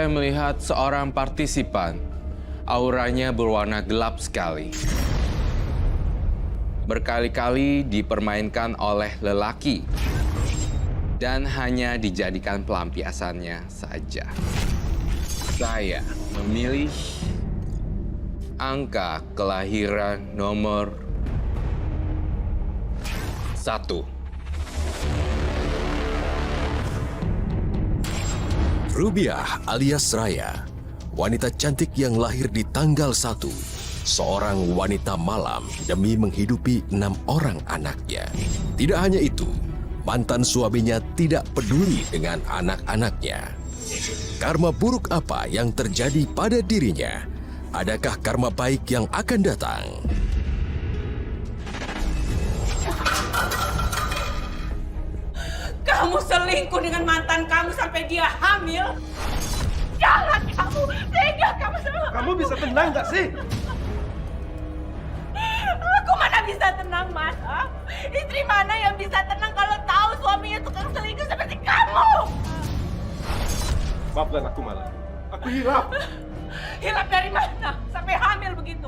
saya melihat seorang partisipan. Auranya berwarna gelap sekali. Berkali-kali dipermainkan oleh lelaki. Dan hanya dijadikan pelampiasannya saja. Saya memilih angka kelahiran nomor 1. Rubiah alias Raya, wanita cantik yang lahir di tanggal 1, seorang wanita malam demi menghidupi 6 orang anaknya. Tidak hanya itu, mantan suaminya tidak peduli dengan anak-anaknya. Karma buruk apa yang terjadi pada dirinya? Adakah karma baik yang akan datang? Kamu selingkuh dengan mantan kamu sampai dia hamil? Jangan kamu, tega kamu sama Kamu bisa tenang gak sih? aku. Mana bisa tenang, Mas? Hah? Istri mana yang bisa tenang kalau tahu suaminya tukang selingkuh seperti kamu? Maafkan aku malah. Aku hilaf. Hilap dari mana? Sampai hamil begitu.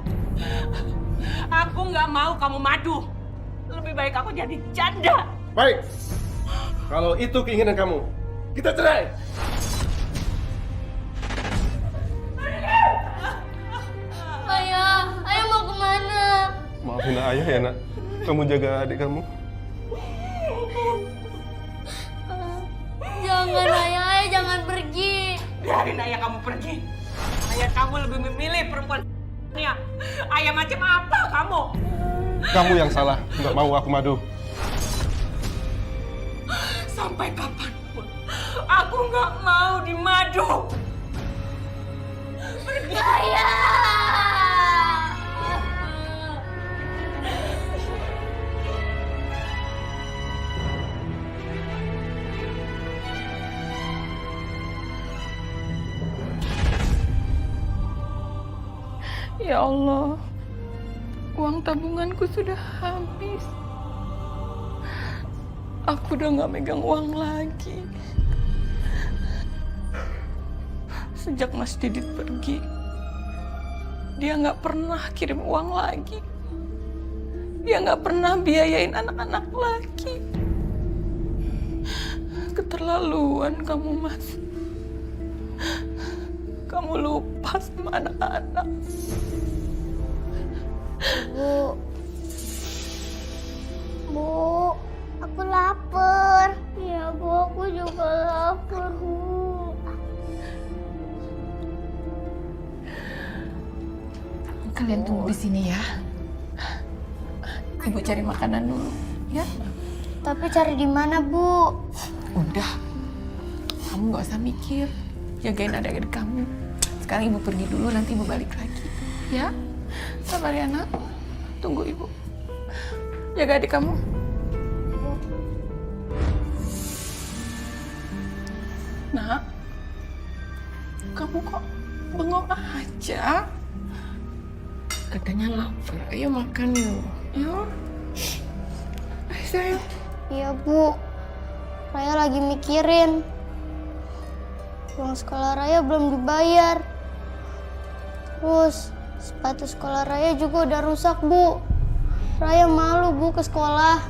Aku nggak mau kamu madu. Lebih baik aku jadi janda. Baik. Kalau itu keinginan kamu, kita cerai. Ayah mau kemana? Maafin ayah ya nak. Kamu jaga adik kamu. Jangan ayah jangan pergi. Biarin ayah kamu pergi. Ayah kamu lebih memilih perempuan. Ayah macam apa kamu? Kamu yang salah, nggak mau aku madu. Sampai kapanpun aku nggak mau dimadu. Pergi. Ya Allah, uang tabunganku sudah habis. Aku udah gak megang uang lagi. Sejak Mas Didit pergi, dia gak pernah kirim uang lagi. Dia gak pernah biayain anak-anak lagi. Keterlaluan kamu, Mas. Kamu lupa sama anak-anak. Bu, aku lapar. Ya Bu, aku juga lapar Bu. Kalian tunggu di sini ya. Ibu cari makanan dulu, ya. Tapi cari di mana Bu? Udah, kamu nggak usah mikir. Jagain adik-adik kamu. Sekarang ibu pergi dulu, nanti ibu balik lagi. Ya, sabar ya nak. Tunggu ibu. Jaga adik kamu. Nak, kamu kok bengong aja? Katanya lapar. Ayo makan yuk. Yuk. Ayo sayang. Iya Bu, Raya lagi mikirin. Uang sekolah Raya belum dibayar. Terus sepatu sekolah Raya juga udah rusak Bu. Raya malu Bu ke sekolah.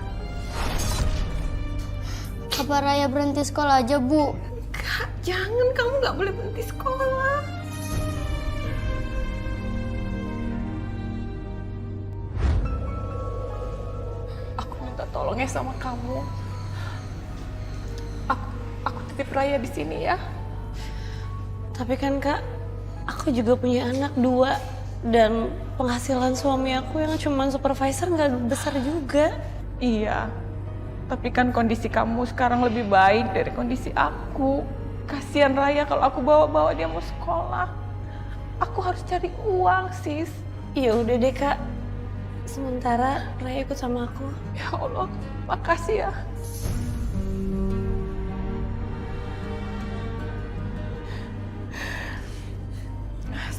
Apa Raya berhenti sekolah aja Bu? Kak, jangan, kamu nggak boleh berhenti sekolah. Aku minta tolong ya sama kamu. Aku titip Raya di sini ya. Tapi kan Kak, aku juga punya anak 2 dan penghasilan suami aku yang cuma supervisor nggak besar juga. Iya, tapi kan kondisi kamu sekarang lebih baik dari kondisi aku. Kasihan Raya kalau aku bawa-bawa dia mau sekolah. Aku harus cari uang, sis. Ya udah deh Kak, sementara Raya ikut sama aku. Ya Allah, makasih ya.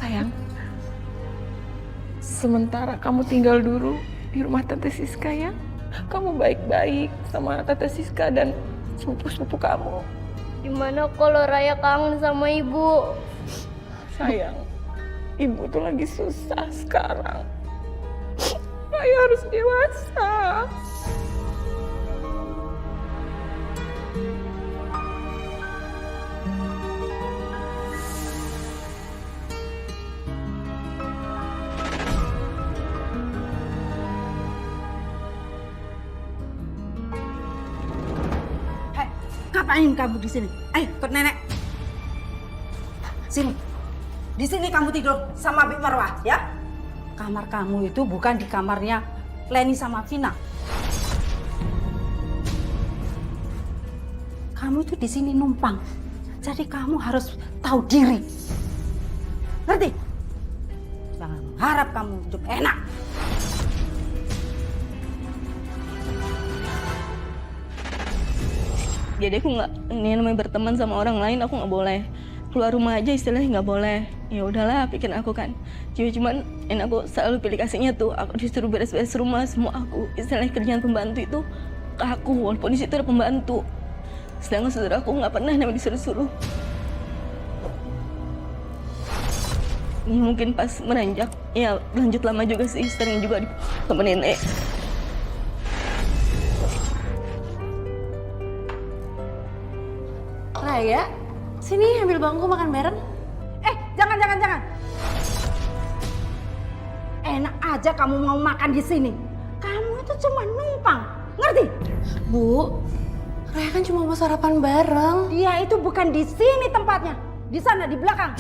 Sayang, sementara kamu tinggal dulu di rumah Tante Siska ya. Kamu baik-baik sama Tante Siska dan sepupu-sepupu kamu. Gimana kalau Raya kangen sama Ibu? Sayang, ibu tuh lagi susah sekarang. Raya harus dewasa. Hei, ngapain kamu di sini? Ayo, ikut nenek. Sini. Di sini kamu tidur sama Bik Marwah, ya? Kamar kamu itu bukan di kamarnya Leni sama Vina. Kamu itu di sini numpang. Jadi kamu harus tahu diri. Ngerti? Jangan harap kamu hidup enak. Jadi aku nggak, ini namanya berteman sama orang lain aku nggak boleh. Keluar rumah aja istilahnya nggak boleh. Ya udahlah, pikir aku kan. Cuman ini aku selalu pilih kasihnya tuh. Aku disuruh beres-beres rumah semua aku. Istilahnya kerjaan pembantu itu ke aku, walaupun di situ ada pembantu. Sedangkan saudara aku nggak pernah namanya disuruh-suruh. Ini mungkin pas meranjak, ya lanjut lama juga sih, sering juga sama nenek. Raya, sini ambil bangku makan bareng. Jangan. Enak aja kamu mau makan di sini. Kamu itu cuma numpang, ngerti? Bu, Raya kan cuma mau sarapan bareng. Dia itu bukan di sini tempatnya, di sana di belakang.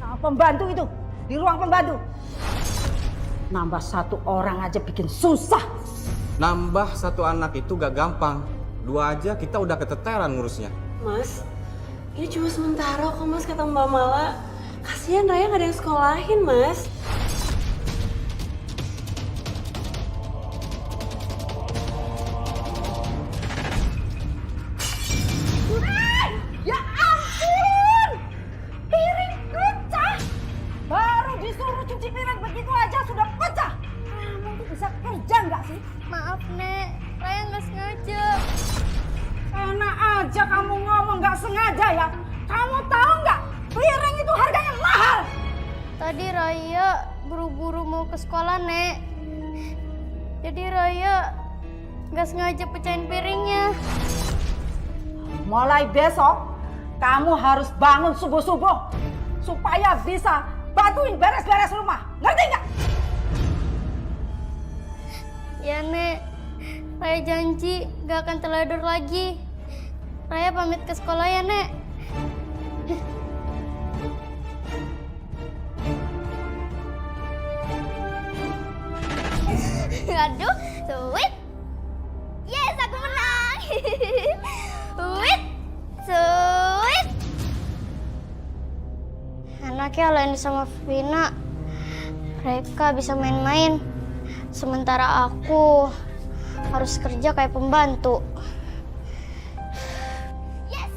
Sama pembantu itu, di ruang pembantu. Nambah satu orang aja bikin susah. Nambah satu anak itu gak gampang. 2 aja kita udah keteteran ngurusnya. Mas, ini cuma sementara kok Mas, kata Mbak Mala. Kasihan Raya nggak ada yang sekolahin, Mas. Ya ampun! Piring pecah! Baru disuruh cuci piring begitu aja sudah pecah! Kamu tuh bisa kerja nggak sih? Maaf, Nek. Raya nggak sengaja. Enak aja kamu ngomong nggak sengaja ya. Kamu tahu nggak? Piring itu harganya mahal. Tadi Raya buru-buru mau ke sekolah, Nek. Jadi Raya nggak sengaja pecahin piringnya. Mulai besok, kamu harus bangun subuh-subuh supaya bisa bantuin beres-beres rumah. Ngerti nggak? Ya, Nek. Raya janji nggak akan teledor lagi. Raya pamit ke sekolah ya, Nek. Aduh, sweet. Yes, aku menang. Sweet. Anaknya Leni sama Vina. Mereka bisa main-main. Sementara aku harus kerja kayak pembantu. Yes,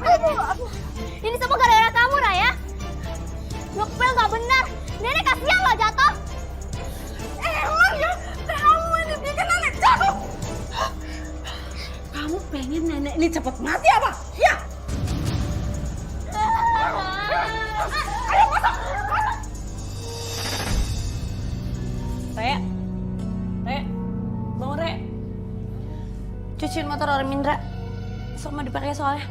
Aduh. Ini semua gara-gara kamu, Raya. Ngepel nggak benar. Nenek kasihan loh jatuh. Emang ya, kamu ini bikin nenek jatuh. Kamu pengen nenek ini cepat mati apa? Ya. Ayo masuk. Raya, bangun Raya. Cuciin motor orang Mindra. Sok mau dipakai soalnya.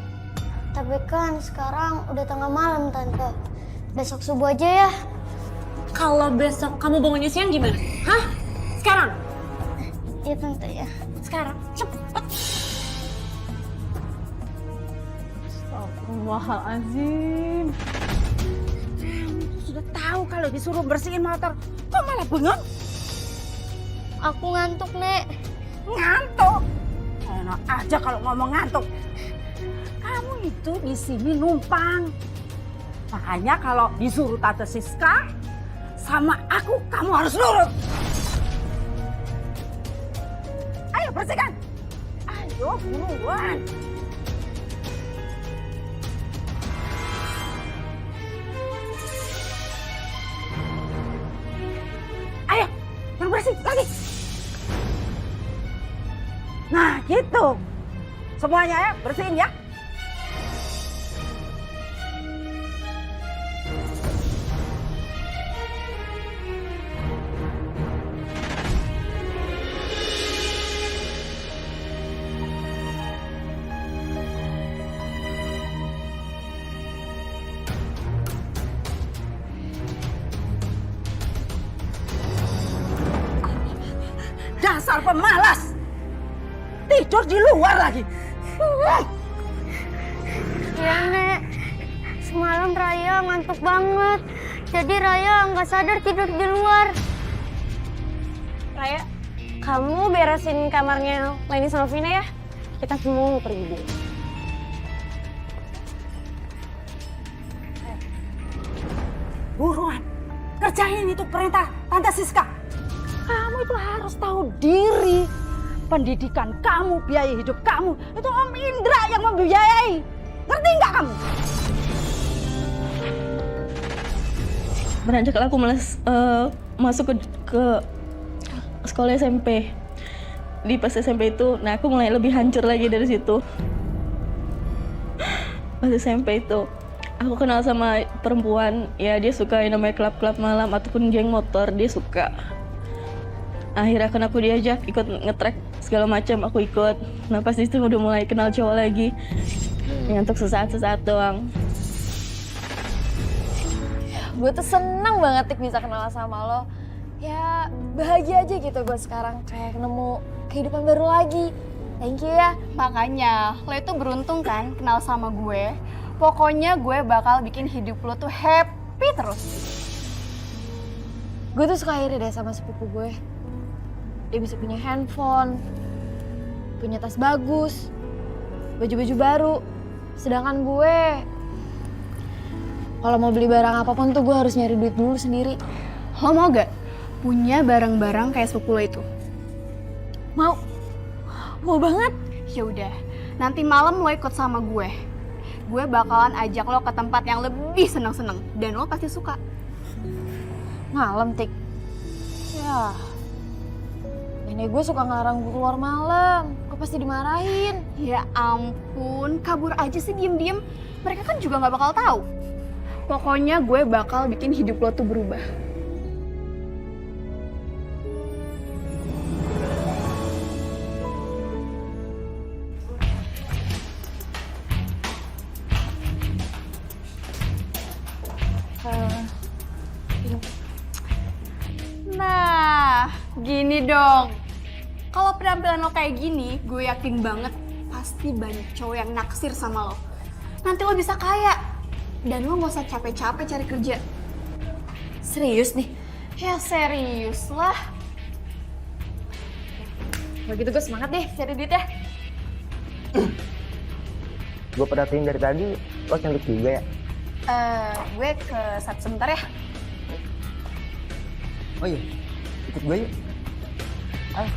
Tapi kan sekarang udah tengah malam, Tante. Besok subuh aja ya. Kalau besok kamu bangunnya siang gimana? Hah? Sekarang? Iya, Tante ya. Sekarang, cepet. Astagfirullahaladzim. Kamu sudah tahu kalau disuruh bersihin motor, kok malah bengong? Aku ngantuk, Nek. Ngantuk? Enak aja kalau ngomong ngantuk. Kamu itu di sini numpang. Makanya kalau disuruh Tante Siska sama aku, kamu harus nurut. Ayo bersihkan. Ayo buruan. Ayo, yang bersih lagi. gitu. Semuanya ya, bersihin ya. Dasar pemalas. Tidur di luar lagi. Ya Nek, semalam Raya ngantuk banget. Jadi Raya nggak sadar tidur di luar. Raya, kamu beresin kamarnya Leni sama Vina ya. Kita semua mau pergi dulu. Buruan, kerjain itu perintah Tante Siska. Kamu itu harus tahu diri. Pendidikan kamu, biaya hidup kamu, itu Om Indra yang membiayai. Ngerti nggak kamu? Beranjak aku masuk ke sekolah SMP. Di pas SMP itu, nah aku mulai lebih hancur lagi dari situ. Pas SMP itu, aku kenal sama perempuan, ya dia suka yang namanya klub-klub malam ataupun geng motor, dia suka. Akhirnya kan aku diajak ikut nge-track segala macam, aku ikut. Nah pas itu udah mulai kenal cowok lagi, ya untuk sesaat doang. Gue tuh seneng banget Tik bisa kenal sama lo. Ya bahagia aja gitu gue sekarang kayak nemu kehidupan baru lagi. Thank you ya. Makanya lo itu beruntung kan kenal sama gue. Pokoknya gue bakal bikin hidup lo tuh happy terus. Gue tuh suka iri deh sama sepupu gue. Dia bisa punya handphone, punya tas bagus, baju-baju baru. Sedangkan gue, kalau mau beli barang apapun tuh gue harus nyari duit dulu sendiri. Lo mau gak punya barang-barang kayak sepupu lo itu? Mau banget. Ya udah, nanti malam lo ikut sama gue. Gue bakalan ajak lo ke tempat yang lebih seneng-seneng dan lo pasti suka. Malam, Tik. Ya, nenek gue suka ngelarang gue keluar malam. Gue pasti dimarahin. Ya ampun, kabur aja sih diem-diem. Mereka kan juga gak bakal tahu. Pokoknya gue bakal bikin hidup lo tuh berubah. Nah, gini dong. Kalau penampilan lo kayak gini, gue yakin banget pasti banyak cowok yang naksir sama lo. Nanti lo bisa kaya. Dan lo gak usah capek-capek cari kerja. Serius nih? Ya serius lah. Kalau gitu gue semangat deh cari duit ya. Gue perhatiin dari tadi, lo cantik juga ya? Gue ke satu sebentar ya. Oh iya, ikut gue yuk. Ayo.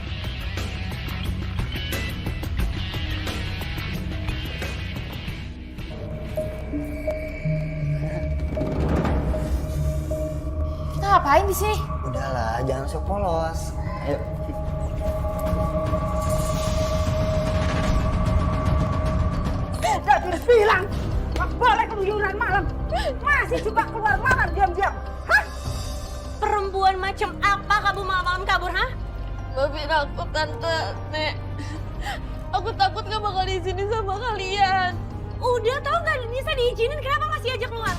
Kita ngapain di sini? Udahlah, jangan sok polos. Ayo. Udah bilang, gak boleh keluyuran malam. Masih juga keluar malam diam-diam. Hah? Perempuan macam apa kamu malam-malam kabur, ha? Maafin aku, Tante. Nek, aku takut gak bakal diizinin sama kalian. Udah tau gak bisa diizinin, kenapa masih ajak keluar?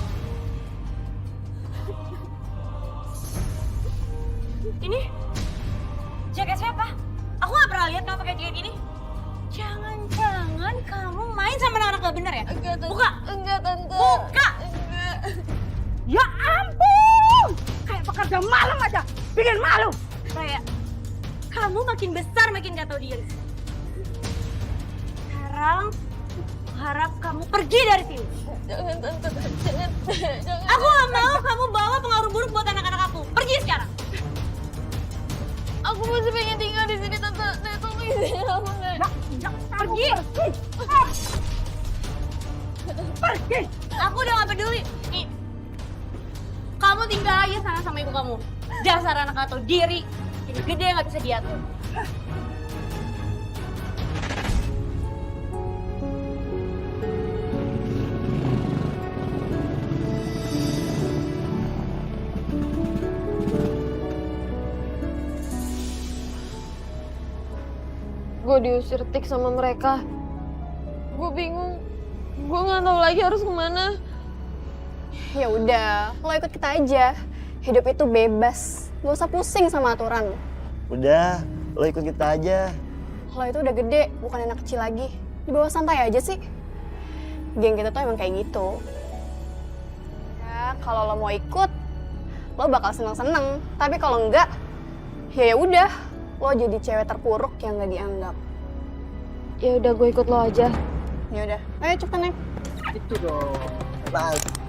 Ini jaket siapa? Aku gak pernah lihat kamu pakai jaket gini. Jangan-jangan kamu main sama anak-anak gak bener ya? Enggak, Tante. Buka! Enggak, Tante. Buka! Enggak. Ya ampun! Kayak pekerja malam aja, bikin malu. Raya, kamu makin besar makin gak tahu diri. Sekarang harap kamu pergi dari sini. Jangan, Tante. Jangan. Aku gak mau kamu bawa pengaruh buruk buat anak-anak aku. Pergi sekarang. Aku masih pengen tinggal di sini, Tante. Nek, tolong izinin aku, Nek. Pergi! Pergi! Aku udah gak peduli. Nih, kamu tinggal aja sana sama ibu kamu. Dasar anak gak tahu diri. Jadi gede gak bisa diatur. Gue diusir Tik sama mereka. Gue bingung. Gue nggak tahu lagi harus kemana. Ya udah, lo ikut kita aja. Hidup itu bebas. Gak usah pusing sama aturan. Udah, lo ikut kita aja. Lo itu udah gede, bukan anak kecil lagi. Dibawa santai aja sih. Geng kita tuh emang kayak gitu. Ya, kalau lo mau ikut, lo bakal seneng-seneng. Tapi kalau enggak, ya udah, lo jadi cewek terpuruk yang gak dianggap. Ya udah, gue ikut lo aja. Ya udah, ayo cepetan naik. Bye.